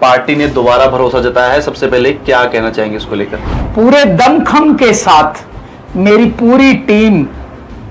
Party ने दोबारा भरोसा जताया है, सबसे पहले क्या कहना चाहेंगे इसको लेकर? पूरे दमखम के साथ मेरी पूरी टीम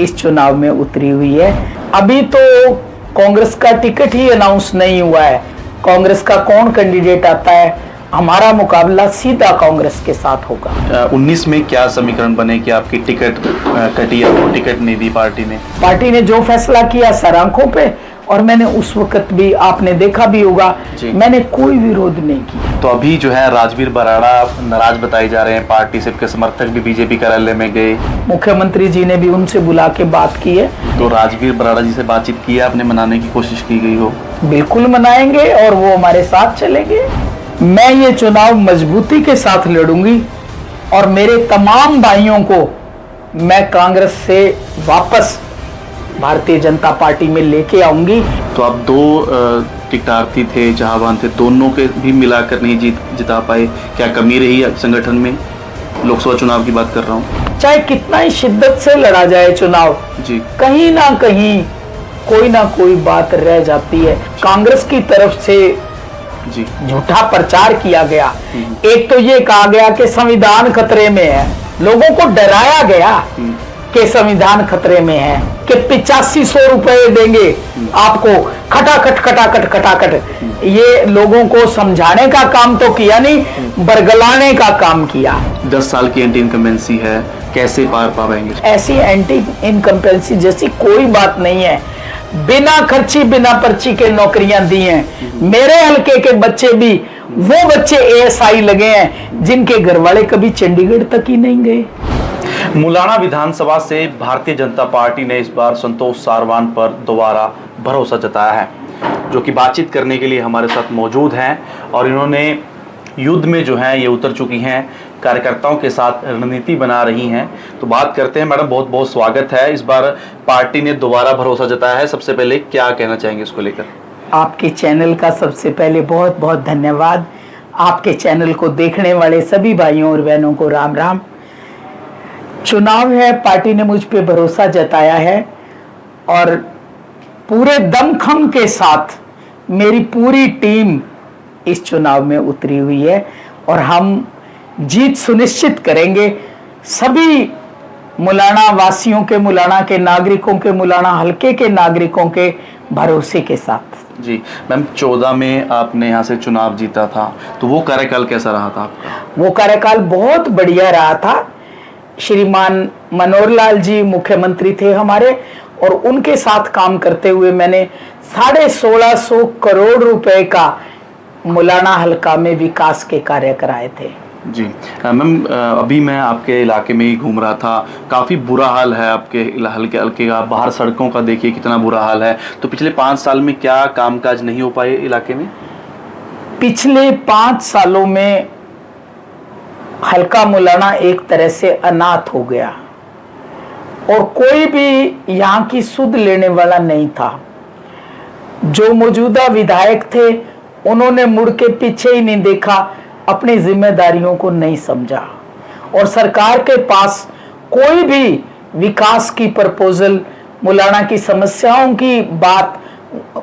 इस चुनाव में उतरी हुई है। अभी तो कांग्रेस का टिकट ही अनाउंस नहीं हुआ है, कांग्रेस का कौन कैंडिडेट आता है, हमारा मुकाबला सीधा कांग्रेस के साथ होगा। 19 में क्या समीकरण बने कि आपकी टिकट कटी, आपको टिकट नहीं दी पार्टी ने? पार्टी ने जो फैसला किया सर आंखों पे, और मैंने उस वक्त भी, आपने देखा भी होगा, मैंने कोई विरोध नहीं किया। तो अभी जो है राजवीर बराड़ा नाराज बताए जा रहे हैं पार्टी से, के समर्थक भी बीजेपी कार्यालय में गए, मुख्यमंत्री जी ने भी उनसे बुला के बात की है। तो राजवीर बराड़ा जी से बातचीत की है, आपने मनाने की कोशिश की गई हो? बिल्कुल मनाएंगे और वो हमारे साथ चलेंगे। मैं ये चुनाव मजबूती के साथ लड़ूंगी और मेरे तमाम भाइयों को मैं कांग्रेस से वापस भारतीय जनता पार्टी में लेके आऊंगी। तो आप दो टिकटार्थी थे, जहां थे, दोनों के भी मिलाकर नहीं जिता पाए, क्या कमी रही संगठन में? लोकसभा चुनाव की बात कर रहा हूँ। चाहे कितना ही शिद्दत से लड़ा जाए चुनाव जी, कहीं ना कहीं कोई ना कोई बात रह जाती है। कांग्रेस की तरफ से जी झूठा प्रचार किया गया। एक तो ये कहा गया कि संविधान खतरे में है, लोगों को डराया गया कि संविधान खतरे में है, कि 8500 रुपए देंगे आपको, खटाखट। ये लोगों को समझाने का काम तो किया नहीं, बरगलाने का काम किया। 10 साल की एंटी इनकम्बेंसी है, कैसे पार पाएंगे? ऐसी एंटी इनकम्बेंसी जैसी कोई बात नहीं है। बिना खर्ची बिना पर्ची के नौकरियां दी हैं। मेरे हल्के के बच्चे भी, वो बच्चे एएसआई लगे हैं जिनके घर वाले कभी चंडीगढ़ तक ही नहीं गए। मुलाना विधानसभा से भारतीय जनता पार्टी ने इस बार संतोष सारवान पर दोबारा भरोसा जताया है, जो कि बातचीत करने के लिए हमारे साथ मौजूद हैं और इन्होंने युद्ध में जो है ये उतर चुकी हैं, कार्यकर्ताओं के साथ रणनीति बना रही हैं। तो बात करते हैं। मैडम, बहुत बहुत स्वागत है। इस बार पार्टी ने दोबारा भरोसा जताया है, सबसे पहले क्या कहना चाहेंगे इसको लेकर? आपके चैनल का सबसे पहले बहुत बहुत धन्यवाद। आपके चैनल को देखने वाले सभी भाइयों और बहनों को राम राम। चुनाव है, पार्टी ने मुझ पे भरोसा जताया है और पूरे दमखम के साथ मेरी पूरी टीम इस चुनाव में उतरी हुई है और हम जीत सुनिश्चित करेंगे। सभी मुलाना वासियों के, मुलाना के नागरिकों के, मुलाना हल्के के नागरिकों के भरोसे के साथ। जी मैम, 14 में आपने यहाँ से चुनाव जीता था, तो वो कार्यकाल कैसा रहा था आपका? वो कार्यकाल बहुत बढ़िया रहा था। श्रीमान मनोहर लाल जी मुख्यमंत्री थे हमारे और उनके साथ काम करते हुए मैंने 1650 करोड़ रुपए का मुलाना हल्का में विकास के कार्य कराए थे। जी मैम, अभी मैं आपके इलाके में ही घूम रहा था, काफ़ी बुरा हाल है आपके हल्के का। बाहर सड़कों का देखिए कितना बुरा हाल है। तो पिछले 5 साल में क्या कामकाज नहीं हो पाए इलाके में? पिछले 5 सालों में हल्का मुलाना एक तरह से अनाथ हो गया और कोई भी यहाँ की सुध लेने वाला नहीं था। जो मौजूदा विधायक थे उन्होंने मुड़ के पीछे ही नहीं देखा, अपनी जिम्मेदारियों को नहीं समझा और सरकार के पास कोई भी विकास की प्रपोजल, मुलाना की समस्याओं की बात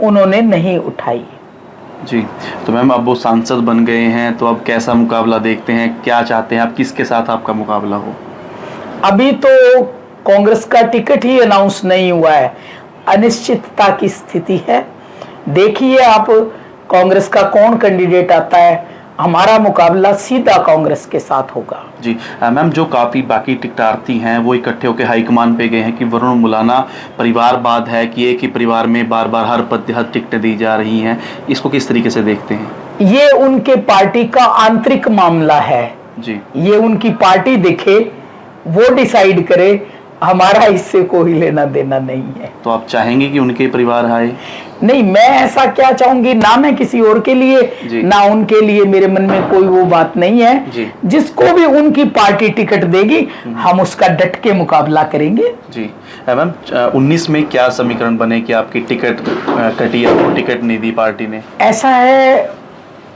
उन्होंने नहीं उठाई। जी, तो मैम अब वो सांसद बन गए हैं, तो अब कैसा मुकाबला देखते हैं, क्या चाहते हैं आप, किसके साथ आपका मुकाबला हो? अभी तो कांग्रेस का टिकट ही अनाउंस नहीं हुआ है, अनिश्चितता की स्थिति है। देखिए आप, कांग्रेस का कौन कैंडिडेट आता है, हमारा मुकाबला सीधा कांग्रेस के साथ होगा। जी मैम, जो काफ़ी बाकी टिकटार्थी हैं वो इकट्ठे होकर हाईकमान पे गए हैं कि वरुण मुलाना परिवारवाद है, कि एक ही परिवार में बार बार हर टिकटें दी जा रही हैं, इसको किस तरीके से देखते हैं? ये उनके पार्टी का आंतरिक मामला है जी, ये उनकी पार्टी देखे, वो डिसाइड करे, हमारा इससे कोई लेना देना नहीं है। तो आप चाहेंगे कि उनके परिवार आए? नहीं, मैं ऐसा क्या चाहूंगी, ना मैं किसी और के लिए ना उनके लिए, मेरे मन में कोई वो बात नहीं है। जिसको भी उनकी पार्टी टिकट देगी हम उसका डट के मुकाबला करेंगे। जी मैम, 19 में क्या समीकरण बने कि आपकी टिकट कटी, आपको टिकट नहीं दी पार्टी ने? ऐसा है,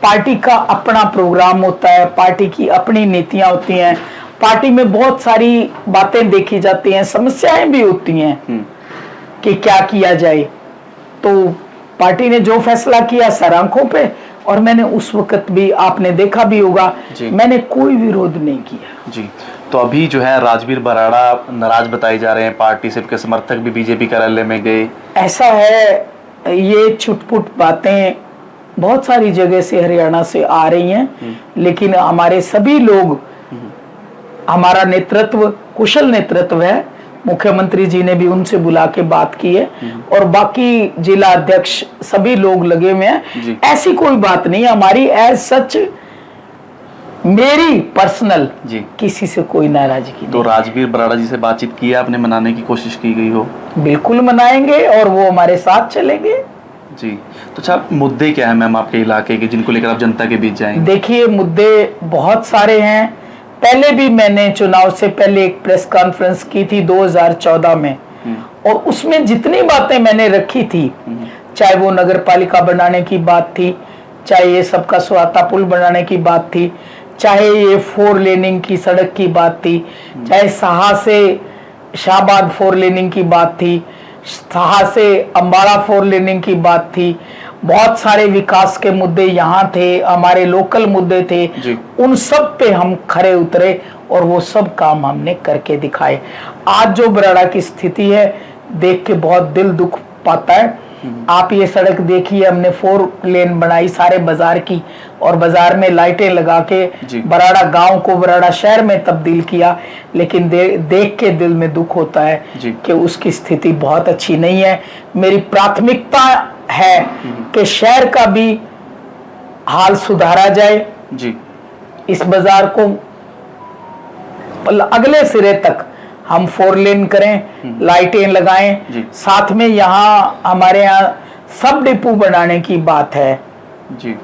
पार्टी का अपना प्रोग्राम होता है, पार्टी की अपनी नीतियां होती हैं, पार्टी में बहुत सारी बातें देखी जाती हैं, समस्याएं भी होती हैं कि क्या किया जाए। तो पार्टी ने जो फैसला किया सर आंखों पे, और मैंने उस वक्त भी, आपने देखा भी होगा, जी। मैंने कोई विरोध नहीं किया। जी। तो अभी जो है राजवीर बराड़ा नाराज बताए जा रहे हैं पार्टी से, के समर्थक भी बीजेपी कार्यालय में गए। ऐसा है, ये छुटपुट बातें बहुत सारी जगह से हरियाणा से आ रही हैं, लेकिन हमारे सभी लोग, हमारा नेतृत्व कुशल नेतृत्व है, मुख्यमंत्री जी ने भी उनसे बुला के बात की है और बाकी जिला अध्यक्ष सभी लोग लगे हुए जी। हैं। ऐसी कोई बात नहीं हमारी, एज सच मेरी पर्सनल जी। किसी से कोई नाराजगी तो राजवीर बराड़ा जी से बातचीत की है आपने, मनाने की कोशिश की गई हो? बिल्कुल मनाएंगे और वो हमारे साथ चलेंगे। जी। तो अच्छा, मुद्दे क्या है मैम आपके इलाके के जिनको लेकर आप जनता के बीच जाएंगे? देखिए, मुद्दे बहुत सारे हैं। पहले भी मैंने चुनाव से पहले एक प्रेस कॉन्फ्रेंस की थी 2014 में, और उसमें जितनी बातें मैंने रखी थी, चाहे वो नगर पालिका बनाने की बात थी, चाहे ये सबका सुहाता पुल बनाने की बात थी, चाहे ये 4 लेनिंग की सड़क की बात थी, चाहे साहा से शाहबाद 4 लेनिंग की बात थी, साहा से अंबाड़ा 4 लेनिंग की बात थी, बहुत सारे विकास के मुद्दे यहाँ थे, हमारे लोकल मुद्दे थे जी। उन सब पे हम खरे उतरे और वो सब काम हमने करके दिखाए। आज जो बराड़ा की स्थिति है देख के बहुत दिल दुख पाता है। आप ये सड़क देखिए, हमने 4 लेन बनाई सारे बाजार की, और बाजार में लाइटें लगा के जी। बराड़ा गांव को बराड़ा शहर में तब्दील किया, लेकिन देख के दिल में दुख होता है जी। कि उसकी स्थिति बहुत अच्छी नहीं है। मेरी प्राथमिकता है कि शहर का भी हाल सुधारा जाए, जी। इस बाजार को अगले सिरे तक हम 4 लेन करें, लाइटें लगाएं, जी। साथ में यहाँ हमारे यहाँ सब डिपो बनाने की बात है। जी।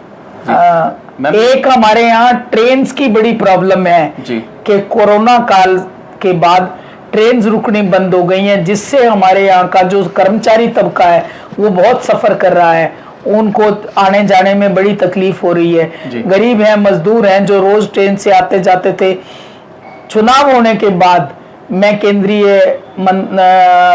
मैम- एक हमारे यहाँ ट्रेन की बड़ी प्रॉब्लम है जी। कि कोरोना काल के बाद ट्रेन रुकनी बंद हो गई हैं, जिससे हमारे यहाँ का जो कर्मचारी तबका है वो बहुत सफर कर रहा है, उनको आने जाने में बड़ी तकलीफ हो रही है। जी। गरीब हैं, मजदूर हैं, जो रोज ट्रेन से आते जाते थे। चुनाव होने के बाद मैं केंद्रीय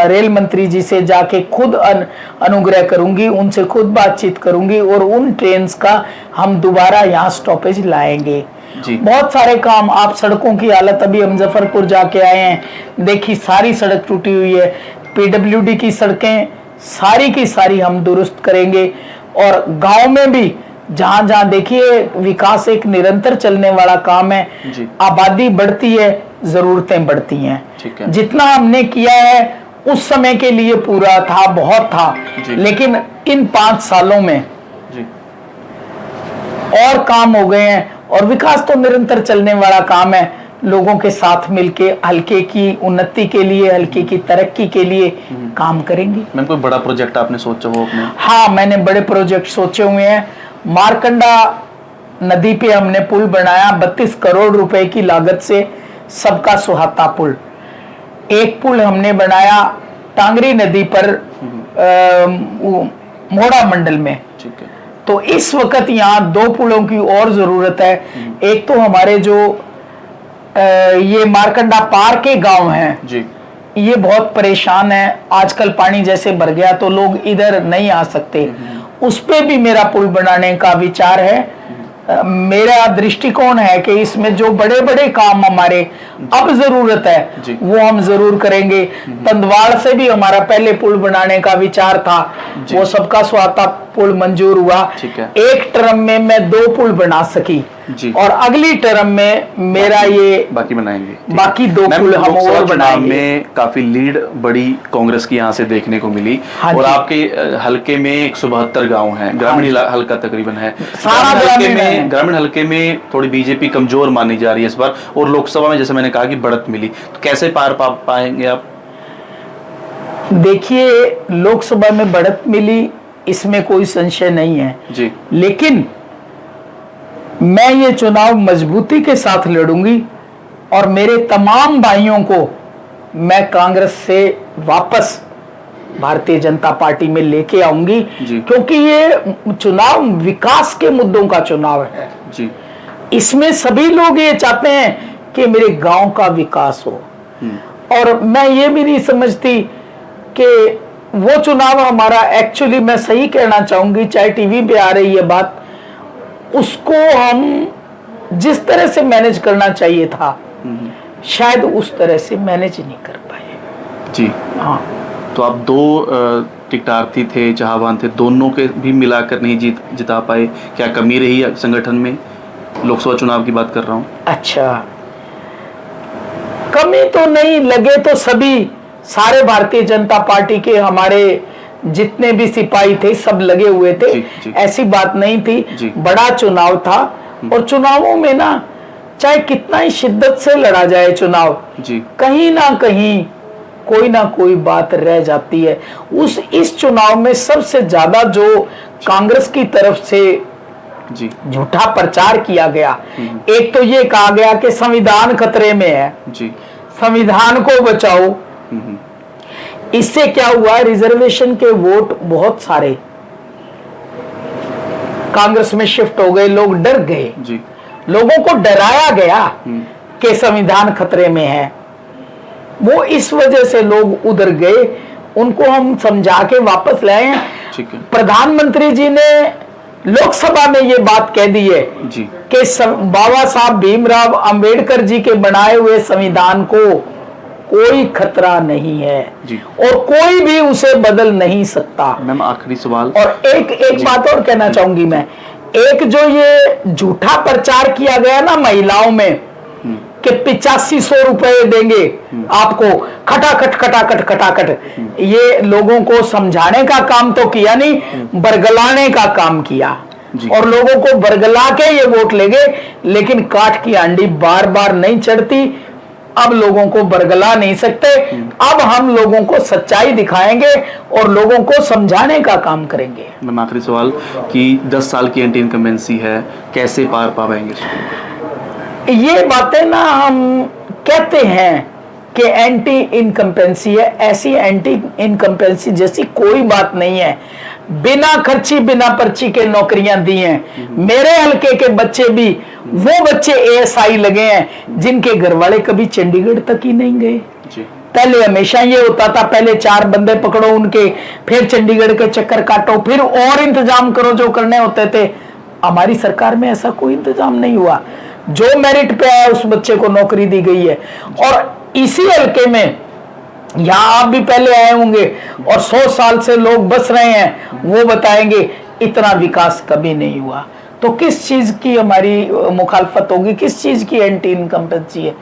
रेल मंत्री जी से जाके खुद अनुग्रह करूंगी, उनसे खुद बातचीत करूंगी और उन ट्रेन्स का हम दोबारा यहाँ स्टॉपेज लाएंगे। जी। बहुत सारे काम, आप सड़कों की हालत, अभी हम मुजफ्फरपुर जाके आए हैं, देखी सारी सड़क टूटी हुई है। पीडब्ल्यूडी की सड़कें सारी की सारी हम दुरुस्त करेंगे, और गांव में भी जहां जहां देखिए विकास एक निरंतर चलने वाला काम है। जी। आबादी बढ़ती है, जरूरतें बढ़ती हैं। ठीक है। जितना हमने किया है उस समय के लिए पूरा था, बहुत था, जी। लेकिन इन 5 सालों में जी। और काम हो गए हैं, और विकास तो निरंतर चलने वाला काम है। लोगों के साथ मिलके हल्के की उन्नति के लिए, हल्के की तरक्की के लिए काम करेंगे। मैम, कोई बड़ा प्रोजेक्ट आपने सोचा हो अपने? हाँ, मैंने बड़े प्रोजेक्ट सोचे हुए हैं। मारकंडा नदी पे हमने पुल बनाया 32 करोड़ रुपए की लागत से, सबका सुहाता पुल। एक पुल हमने बनाया टांगरी नदी पर मोड़ा मंडल में। ठीक है। तो इस वक्त यहाँ 2 पुलों की और जरूरत है। एक तो हमारे जो ये मारकंडा पार के गांव हैं, जी। ये बहुत परेशान है। आजकल पानी जैसे भर गया तो लोग इधर नहीं आ सकते, उस पे भी मेरा पुल बनाने का विचार है। मेरा दृष्टिकोण है कि इसमें जो बड़े बड़े काम हमारे अब जरूरत है जी। वो हम जरूर करेंगे। तंदवाड़ से भी हमारा पहले पुल बनाने का विचार था, वो सबका स्वाता पुल मंजूर हुआ। ठीक है। एक टर्म में मैं 2 पुल बना सकी जी। और अगली टर्म में मेरा ये बाकी बनाएंगे। ठीक है। बाकी 2 मैम, पुल हम लोकसभा और चुनाव बनाएंगे। में काफी लीड बड़ी कांग्रेस की यहाँ से देखने को मिली। हाँ और जी। आपके हलके में 172 गांव हैं, ग्रामीण हलका तकरीबन है। सारा ग्रामीण है। ग्रामीण हलके में थोड़ी बीजेपी कमजोर मानी जा रही है इस बार, और लोकसभा में जैसे मैंने कहा कि बढ़त मिली, तो कैसे पार पा पाएंगे आप? देखिए, लोकसभा में बढ़त मिली, इसमें कोई संशय नहीं है जी। लेकिन मैं ये चुनाव मजबूती के साथ लड़ूंगी, और मेरे तमाम भाइयों को मैं कांग्रेस से वापस भारतीय जनता पार्टी में लेके आऊंगी, जी। क्योंकि ये चुनाव विकास के मुद्दों का चुनाव है। जी। इसमें सभी लोग ये चाहते हैं कि मेरे गांव का विकास हो, और मैं ये भी नहीं समझती कि वो चुनाव हमारा, एक्चुअली मैं सही कहना चाहूंगी, चाहे टीवी पे आ रही है बात, उसको हम जिस तरह से मैनेज करना चाहिए था शायद उस तरह से मैनेज नहीं कर पाए। जी हाँ, तो आप दो टिकटार्थी थे, जहावान थे, दोनों के भी मिलाकर नहीं जिता पाए, क्या कमी रही है संगठन में? लोकसभा चुनाव की बात कर रहा हूँ। अच्छा, कमी तो नहीं, लगे तो सभी सारे भारतीय जनता पार्टी के हमारे जितने भी सिपाही थे सब लगे हुए थे। जी। ऐसी बात नहीं जी। थी, बड़ा चुनाव था और चुनावों में ना चाहे कितना ही शिद्दत से लड़ा जाए चुनाव, जी कहीं ना कहीं कोई ना कोई बात रह जाती है। इस चुनाव में सबसे ज्यादा जो कांग्रेस की तरफ से जी झूठा प्रचार किया गया, एक तो ये कहा गया कि संविधान खतरे में है, जी संविधान को बचाओ। इससे क्या हुआ, रिजर्वेशन के वोट बहुत सारे कांग्रेस में शिफ्ट हो गए, लोग डर गए, जी लोगों को डराया गया कि संविधान खतरे में है। वो इस वजह से लोग उधर गए, उनको हम समझा के वापस लाए। ठीक है प्रधानमंत्री जी ने लोकसभा में ये बात कह दी है जी कि बाबा साहब भीमराव अंबेडकर जी के बनाए हुए संविधान को कोई खतरा नहीं है जी। और कोई भी उसे बदल नहीं सकता। मैम आखिरी सवाल, और एक बात और कहना चाहूंगी मैं, एक जो ये झूठा प्रचार किया गया ना महिलाओं में कि 8500 रुपए देंगे आपको, खटाखट, ये लोगों को समझाने का काम तो किया नहीं, बरगलाने का काम किया और लोगों को बरगला के ये वोट ले गए। लेकिन काठ की आंडी बार बार नहीं चढ़ती, अब लोगों को बरगला नहीं सकते। अब हम लोगों को सच्चाई दिखाएंगे और लोगों को समझाने का काम करेंगे। मैम आखिरी सवाल कि 10 साल की एंटी इनकम्बेंसी है, कैसे पार पाएंगे? ये बातें ना हम कहते हैं कि एंटी इनकम्पेंसी है, ऐसी एंटी इनकम्पेंसी जैसी कोई बात नहीं है। बिना खर्ची बिना पर्ची के नौकरियां दी हैं। मेरे हलके के बच्चे भी, वो बच्चे एएसआई लगे हैं जिनके घर वाले कभी चंडीगढ़ तक ही नहीं गए। पहले हमेशा ये होता था, पहले 4 बंदे पकड़ो उनके, फिर चंडीगढ़ के चक्कर काटो, फिर और इंतजाम करो जो करने होते थे। हमारी सरकार में ऐसा कोई इंतजाम नहीं हुआ, जो मेरिट पे आया उस बच्चे को नौकरी दी गई है। और इसी हलके में यहाँ आप भी पहले आए होंगे और 100 साल से लोग बस रहे हैं, वो बताएंगे इतना विकास कभी नहीं हुआ। तो किस चीज की हमारी मुखालफत होगी, किस चीज की एंटी इनकम्पेंसी है?